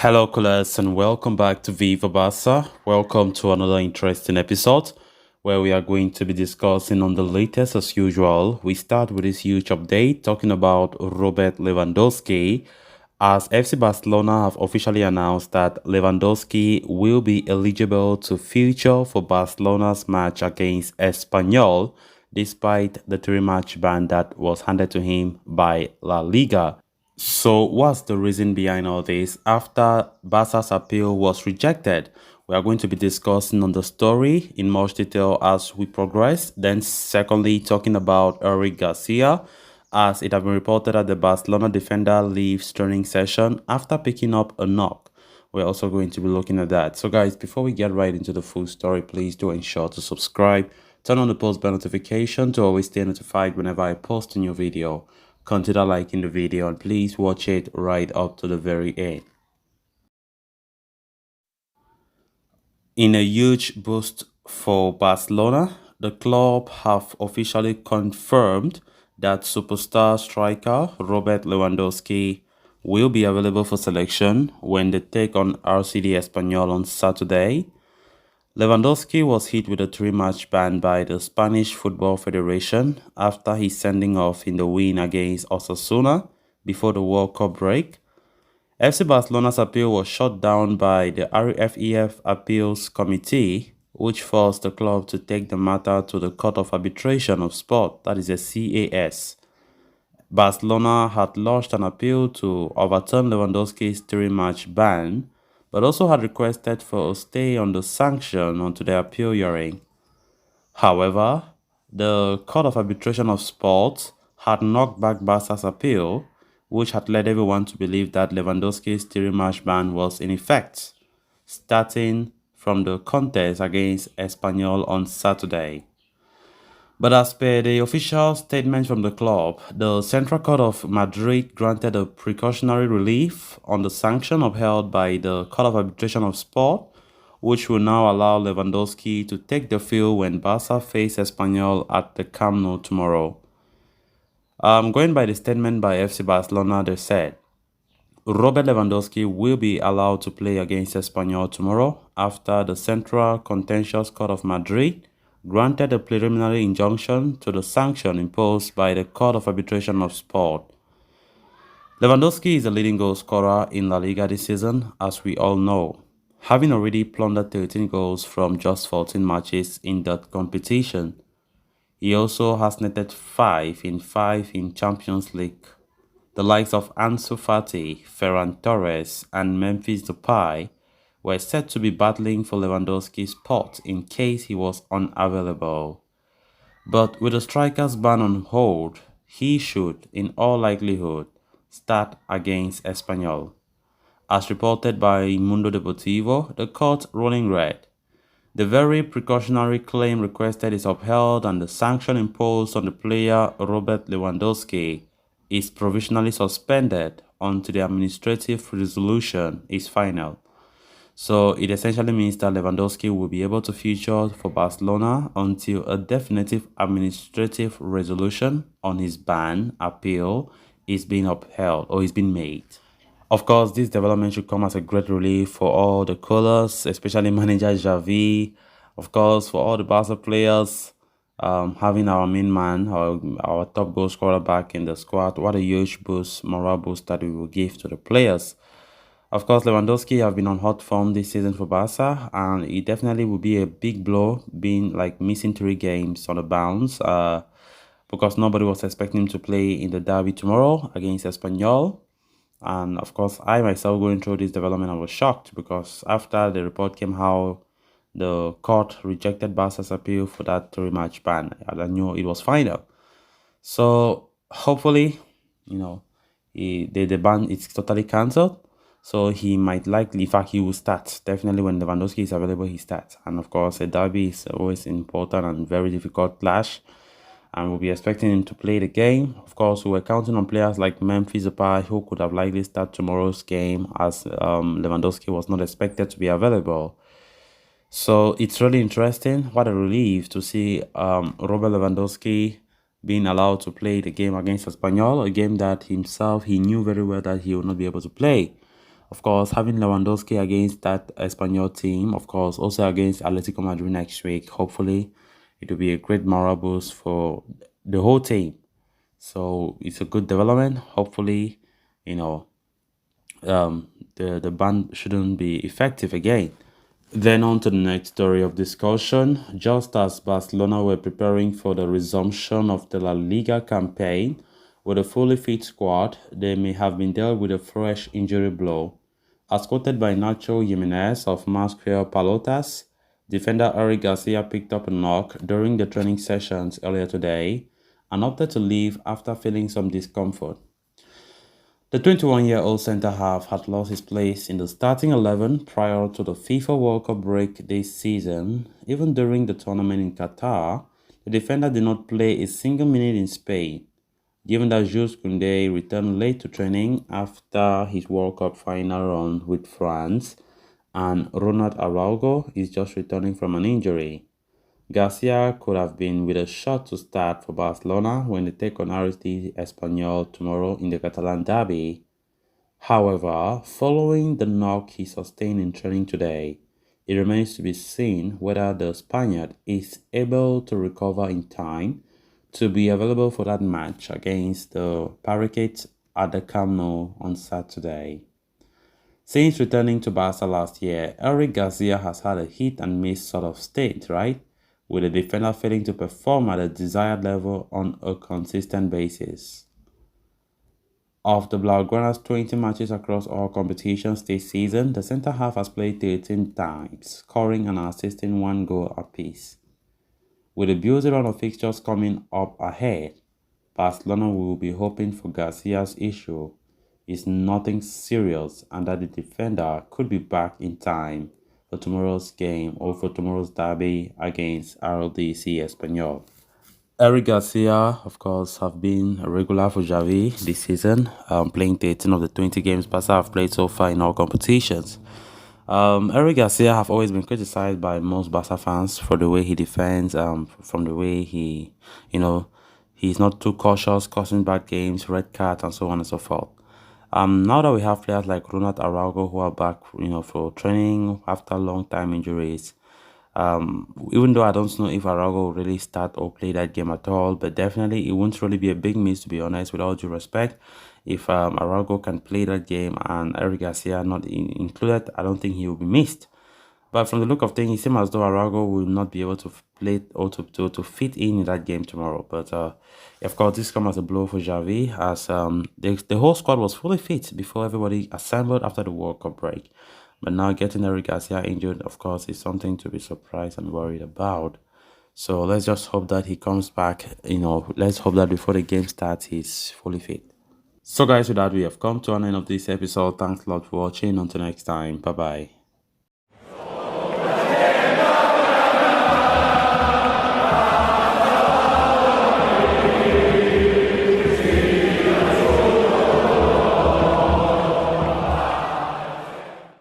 Hello, colleagues, and welcome back to Viva Barca. Welcome to another interesting episode where we are going to be discussing on the latest as usual. We start with this huge update talking about Robert Lewandowski, as FC Barcelona have officially announced that Lewandowski will be eligible to feature for Barcelona's match against Espanyol, despite the three-match ban that was handed to him by La Liga. So, what's the reason behind all this? After Barca's appeal was rejected, we are going to be discussing on the story in much detail as we progress. Then, secondly, talking about Eric Garcia, as it has been reported that the Barcelona defender leaves training session after picking up a knock. We're also going to be looking at that. So, guys, before we get right into the full story, please do ensure to subscribe, turn on the post bell notification to always stay notified whenever I post a new video. Consider liking the video and please watch it right up to the very end. In a huge boost for Barcelona, the club have officially confirmed that superstar striker Robert Lewandowski will be available for selection when they take on RCD Espanyol on Saturday. Lewandowski was hit with a three-match ban by the Spanish Football Federation after his sending off in the win against Osasuna before the World Cup break. FC Barcelona's appeal was shut down by the RFEF Appeals Committee, which forced the club to take the matter to the Court of Arbitration of Sport, that is a CAS. Barcelona had launched an appeal to overturn Lewandowski's three-match ban, but also had requested for a stay on the sanction until the appeal hearing. However, the Court of Arbitration of Sport had knocked back Barca's appeal, which had led everyone to believe that Lewandowski's three-match ban was in effect, starting from the contest against Espanyol on Saturday. But as per the official statement from the club, the Central Court of Madrid granted a precautionary relief on the sanction upheld by the Court of Arbitration of Sport, which will now allow Lewandowski to take the field when Barca face Espanyol at the Camp Nou tomorrow. Going by the statement by FC Barcelona, they said, Robert Lewandowski will be allowed to play against Espanyol tomorrow after the Central Contentious Court of Madrid granted a preliminary injunction to the sanction imposed by the Court of Arbitration of Sport. Lewandowski is the leading goal scorer in La Liga this season, as we all know, having already plundered 13 goals from just 14 matches in that competition. He also has netted 5 in Champions League. The likes of Ansu Fati, Ferran Torres, and Memphis Depay were said to be battling for Lewandowski's spot in case he was unavailable. But with the striker's ban on hold, he should, in all likelihood, start against Espanyol. As reported by Mundo Deportivo, the court ruling read, the very precautionary claim requested is upheld and the sanction imposed on the player Robert Lewandowski is provisionally suspended until the administrative resolution is final. So it essentially means that Lewandowski will be able to feature for Barcelona until a definitive administrative resolution on his ban appeal is being upheld or is being made. Of course, this development should come as a great relief for all the colours, especially manager Xavi. Of course, for all the Barca players, having our main man, our top goal scorer back in the squad, what a huge boost, morale boost that we will give to the players. Of course, Lewandowski have been on hot form this season for Barca, and it definitely will be a big blow, being like missing 3 games on the bounce, because nobody was expecting him to play in the derby tomorrow against Espanyol. And of course, I myself going through this development, I was shocked because after the report came how the court rejected Barca's appeal for that 3-match ban, I knew it was final. So hopefully, the ban is totally cancelled. So he might likely, in fact, he will start. Definitely when Lewandowski is available, he starts. And of course, a derby is always important and very difficult clash. And we'll be expecting him to play the game. Of course, we were counting on players like Memphis Depay, who could have likely started tomorrow's game as Lewandowski was not expected to be available. So it's really interesting. What a relief to see Robert Lewandowski being allowed to play the game against Espanyol, a game that himself, he knew very well that he would not be able to play. Of course, having Lewandowski against that Espanyol team, of course, also against Atletico Madrid next week. Hopefully, it will be a great morale boost for the whole team. So it's a good development. Hopefully, you know, the ban shouldn't be effective again. Then on to the next story of discussion. Just as Barcelona were preparing for the resumption of the La Liga campaign with a fully fit squad, they may have been dealt with a fresh injury blow. As quoted by Nacho Jimenez of Masquer Palotas, defender Eric Garcia picked up a knock during the training sessions earlier today and opted to leave after feeling some discomfort. The 21-year-old centre-half had lost his place in the starting 11 prior to the FIFA World Cup break this season. Even during the tournament in Qatar, the defender did not play a single minute in Spain, given that Jules Koundé returned late to training after his World Cup final run with France, and Ronald Araujo is just returning from an injury. Garcia could have been with a shot to start for Barcelona when they take on RSD Espanyol tomorrow in the Catalan derby. However, following the knock he sustained in training today, it remains to be seen whether the Spaniard is able to recover in time to be available for that match against the Parakeets at the Camp Nou on Saturday. Since returning to Barca last year, Eric Garcia has had a hit and miss sort of state, right? With the defender failing to perform at a desired level on a consistent basis. Of the Blaugrana's 20 matches across all competitions this season, the centre-half has played 13 times, scoring and assisting one goal apiece. With a busy run of fixtures coming up ahead, Barcelona will be hoping for Garcia's issue is nothing serious and that the defender could be back in time for tomorrow's game or for tomorrow's derby against RLDC Espanyol. Eric Garcia, of course, have been a regular for Xavi this season, playing 13 of the 20 games Barca have played so far in all competitions. Eric Garcia have always been criticized by most Barca fans for the way he defends, from the way he, he's not too cautious, causing bad games, red card, and so on and so forth. Now that we have players like Ronald Araujo who are back, for training after long time injuries, even though I don't know if Araujo will really start or play that game at all, but definitely it won't really be a big miss, to be honest, with all due respect. If Araujo can play that game and Eric Garcia not included, I don't think he will be missed. But from the look of things, it seems as though Araujo will not be able to play or to fit in that game tomorrow. But of course, this comes as a blow for Xavi, as the whole squad was fully fit before everybody assembled after the World Cup break. But now getting Eric Garcia injured, of course, is something to be surprised and worried about. So let's just hope that he comes back. Let's hope that before the game starts, he's fully fit. So guys, with that, we have come to an end of this episode. Thanks a lot for watching. Until next time, bye bye.